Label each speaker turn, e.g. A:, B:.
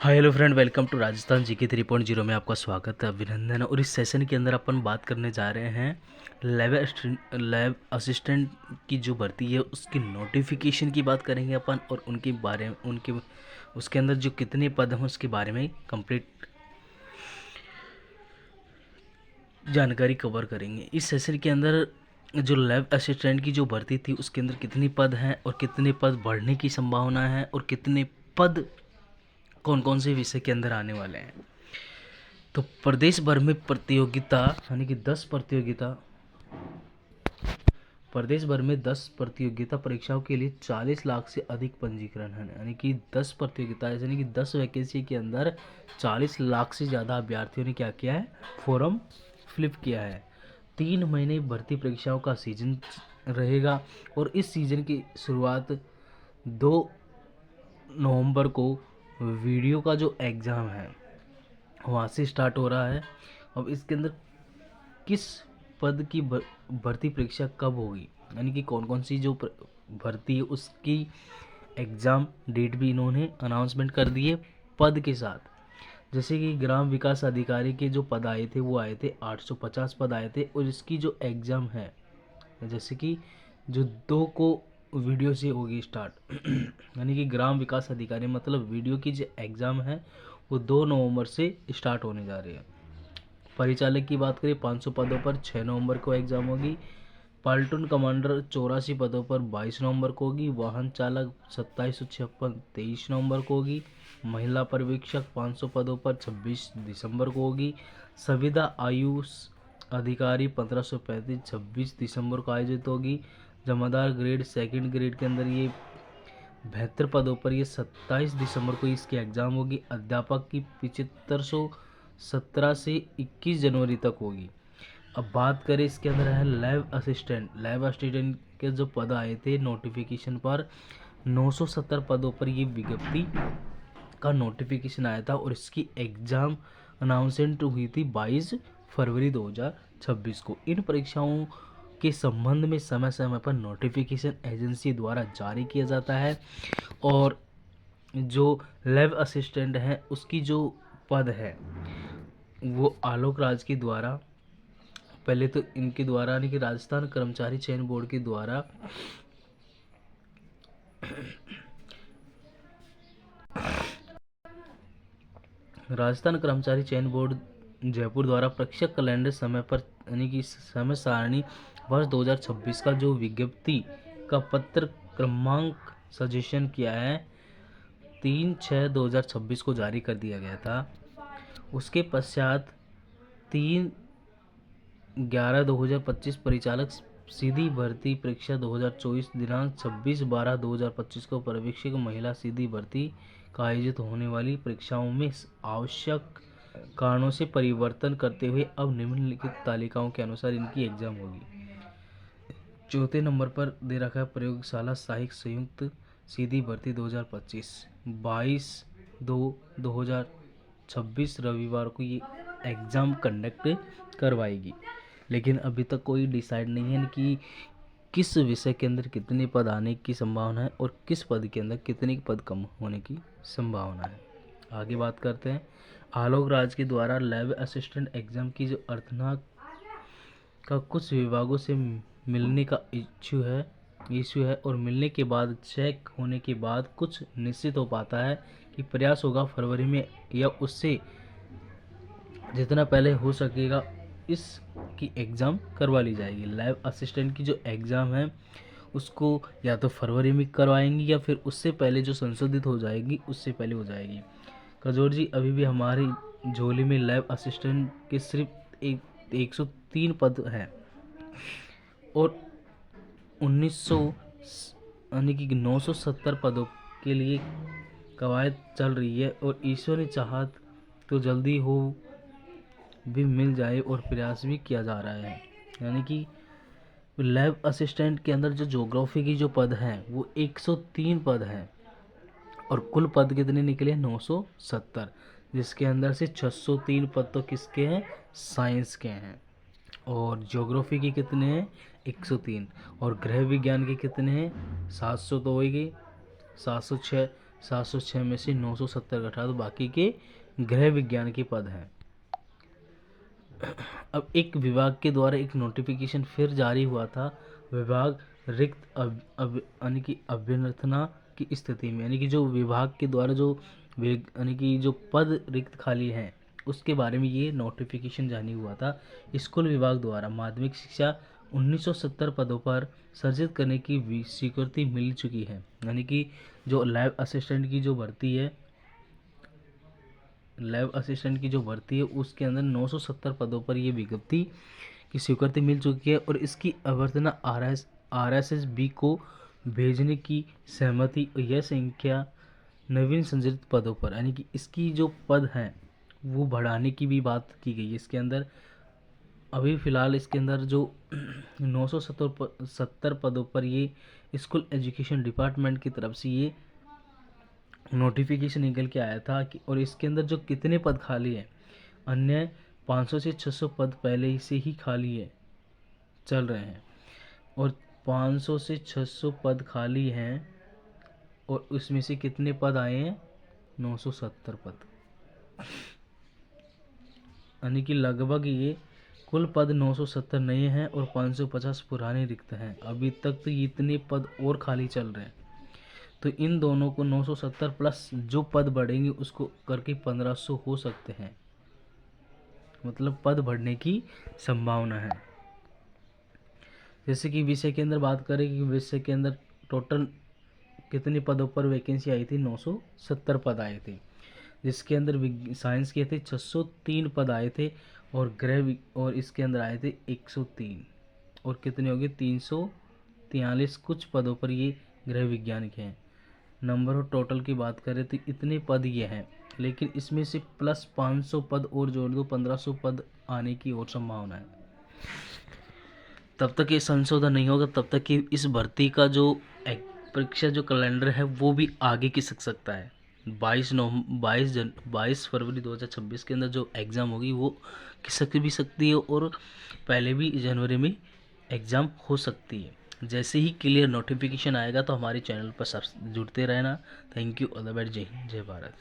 A: Hi hello friend, welcome to Rajasthan GK 3.0 में आपका स्वागत है, अभिनंदन। और इस सेशन के अंदर अपन बात करने जा रहे हैं लैब असिस्टेंट की जो भर्ती है उसकी नोटिफिकेशन की बात करेंगे अपन, और उनके बारे में उसके अंदर जो कितने पद हैं उसके बारे में कंप्लीट जानकारी कवर करेंगे। इस सेशन के अंदर जो लैब असिस्टेंट की जो भर्ती थी उसके अंदर कितने पद हैं और कितने पद बढ़ने की संभावना है और कितने पद कौन कौन से विषय के अंदर आने वाले हैं। तो प्रदेश भर में प्रतियोगिता यानी कि 10 प्रतियोगिता परीक्षाओं के लिए 40 लाख से अधिक पंजीकरण है। यानी कि 10 प्रतियोगिता यानी कि 10 वैकेंसी के अंदर 40 लाख से ज़्यादा अभ्यर्थियों ने क्या किया है, फॉर्म फिलअप किया है। 3 महीने भर्ती परीक्षाओं का सीजन रहेगा और इस सीजन की शुरुआत 2 नवंबर को वीडियो का जो एग्ज़ाम है वहाँ से स्टार्ट हो रहा है। अब इसके अंदर किस पद की भर्ती परीक्षा कब होगी, यानी कि कौन कौन सी जो भर्ती है उसकी एग्ज़ाम डेट भी इन्होंने अनाउंसमेंट कर दी है पद के साथ। जैसे कि ग्राम विकास अधिकारी के जो पद आए थे वो आए थे 850 पद आए थे, और इसकी जो एग्ज़ाम है जैसे कि जो 2 को वीडियो से होगी स्टार्ट यानी कि ग्राम विकास अधिकारी मतलब वीडियो की जो एग्ज़ाम है वो 2 नवंबर से स्टार्ट होने जा रही है। परिचालक की बात करें 500 पदों पर 6 नवंबर को एग्ज़ाम होगी। प्लाटून कमांडर 84 पदों पर 22 नवंबर को होगी। वाहन चालक 2756 23 नवंबर को होगी। महिला पर्यवेक्षक 500 पदों पर 26 दिसंबर को होगी। संविदा आयुष अधिकारी 1535 26 दिसंबर को आयोजित होगी। जमादार ग्रेड सेकंड ग्रेड के अंदर ये 72 पदों पर ये 27 दिसंबर को इसकी एग्ज़ाम होगी। अध्यापक की 7517 से 21 जनवरी तक होगी। अब बात करें इसके अंदर है लैब असिस्टेंट के जो पद आए थे नोटिफिकेशन पर 970 पदों पर ये विज्ञप्ति का नोटिफिकेशन आया था और इसकी एग्ज़ाम अनाउंसमेंट हुई थी 22 फरवरी 2026 को। इन परीक्षाओं के संबंध में समय समय पर नोटिफिकेशन एजेंसी द्वारा जारी किया जाता है। और जो लैब असिस्टेंट है उसकी जो पद है वो आलोक राज के द्वारा, पहले तो इनके द्वारा यानी कि राजस्थान कर्मचारी चयन बोर्ड के द्वारा राजस्थान कर्मचारी चयन बोर्ड जयपुर द्वारा परीक्षा कैलेंडर समय पर यानी कि समय सारणी वर्ष 2026 का जो विज्ञप्ति का पत्र क्रमांक सजेशन किया है 3/6/2026 को जारी कर दिया गया था। उसके पश्चात 3/11/2025 परिचालक सीधी भर्ती परीक्षा 2024 दिनांक 26/12/2025 को पर्यवेक्षक महिला सीधी भर्ती का आयोजित होने वाली परीक्षाओं में आवश्यक कारणों से परिवर्तन करते हुए अब निम्नलिखित तालिकाओं के अनुसार इनकी एग्जाम होगी। चौथे नंबर पर दे रखा है प्रयोगशाला सहायक संयुक्त सीधी भर्ती 2025 22/2/2026 रविवार को ये एग्ज़ाम कंडक्ट करवाएगी। लेकिन अभी तक कोई डिसाइड नहीं है कि किस विषय के अंदर कितने पद आने की संभावना है और किस पद के अंदर कितने पद कम होने की संभावना है। आगे बात करते हैं। आलोक राज के द्वारा लैब असिस्टेंट एग्ज़ाम की जो अर्थनाक का कुछ विभागों से मिलने का इश्यू है और मिलने के बाद चेक होने के बाद कुछ निश्चित हो पाता है कि प्रयास होगा फरवरी में या उससे जितना पहले हो सकेगा इसकी एग्ज़ाम करवा ली जाएगी। लैब असिस्टेंट की जो एग्ज़ाम है उसको या तो फरवरी में करवाएंगी या फिर उससे पहले जो संशोधित हो जाएगी उससे पहले हो जाएगी। कजोर जी, अभी भी हमारी झोली में लैब असिस्टेंट के सिर्फ 103 पद हैं और 1900 यानी कि 970 पदों के लिए कवायद चल रही है और ईश्वर ने चाहा तो जल्दी हो भी मिल जाए और प्रयास भी किया जा रहा है। यानी कि लैब असिस्टेंट के अंदर जो ज्योग्राफी की जो पद हैं वो 103 पद हैं और कुल पद कितने निकले 970, जिसके अंदर से 603 पद तो किसके हैं, साइंस के हैं। और ज्योग्राफी के कितने हैं 103 और गृह विज्ञान के कितने हैं 700 तो होगी 706 706 में से 970 घटा दो, बाकी के गृह विज्ञान के पद हैं। अब एक विभाग के द्वारा एक नोटिफिकेशन फिर जारी हुआ था, विभाग रिक्त यानी कि अभ्यर्थना की स्थिति में, यानी कि जो विभाग के द्वारा जो यानी कि जो पद रिक्त खाली हैं उसके बारे में ये नोटिफिकेशन जारी हुआ था। स्कूल विभाग द्वारा माध्यमिक शिक्षा 1970 पदों पर सर्जित करने की स्वीकृति मिल चुकी है, यानी कि जो लैब असिस्टेंट की जो भर्ती है, लैब असिस्टेंट की जो भर्ती है उसके अंदर 970 पदों पर ये विज्ञप्ति की स्वीकृति मिल चुकी है और इसकी अभ्यर्थना RSSB को भेजने की सहमति, यह संख्या नवीन संचलित पदों पर, यानी कि इसकी जो पद हैं वो बढ़ाने की भी बात की गई है। इसके अंदर अभी फ़िलहाल इसके अंदर जो 970 पदों पर ये स्कूल एजुकेशन डिपार्टमेंट की तरफ से ये नोटिफिकेशन निकल के आया था कि, और इसके अंदर जो कितने पद खाली हैं, अन्य 500 से 600 पद पहले से ही खाली है, चल रहे हैं, और 500 से 600 पद खाली हैं और उसमें से कितने पद आए हैं, 970 पद, यानी कि लगभग ये कुल पद 970 नए हैं और 550 पुराने रिक्त हैं। अभी तक तो इतने पद और खाली चल रहे हैं, तो इन दोनों को 970 प्लस जो पद बढ़ेंगे उसको करके 1500 हो सकते हैं, मतलब पद बढ़ने की संभावना है। जैसे कि विषय के अंदर बात करें कि विषय के अंदर टोटल कितने पदों पर वैकेंसी आई थी, 970 पद आए थे, जिसके अंदर साइंस के थे 603 पद आए थे और इसके अंदर आए थे 103, और कितने हो गए 343 कुछ पदों पर ये गृह विज्ञान के हैं। नंबर ऑफ टोटल की बात करें तो इतने पद ये हैं, लेकिन इसमें से प्लस 500 पद और जोड़ दो, 1500 पद आने की और संभावना है। तब तक ये संशोधन नहीं होगा तब तक कि इस भर्ती का जो परीक्षा जो कैलेंडर है वो भी आगे खिसक सकता है। 22 फरवरी 2026 के अंदर जो एग्ज़ाम होगी वो खिसक भी सकती है और पहले भी जनवरी में एग्ज़ाम हो सकती है। जैसे ही क्लियर नोटिफिकेशन आएगा तो हमारे चैनल पर जुड़ते रहना। Thank you, all the best, जय हिंद, जय भारत।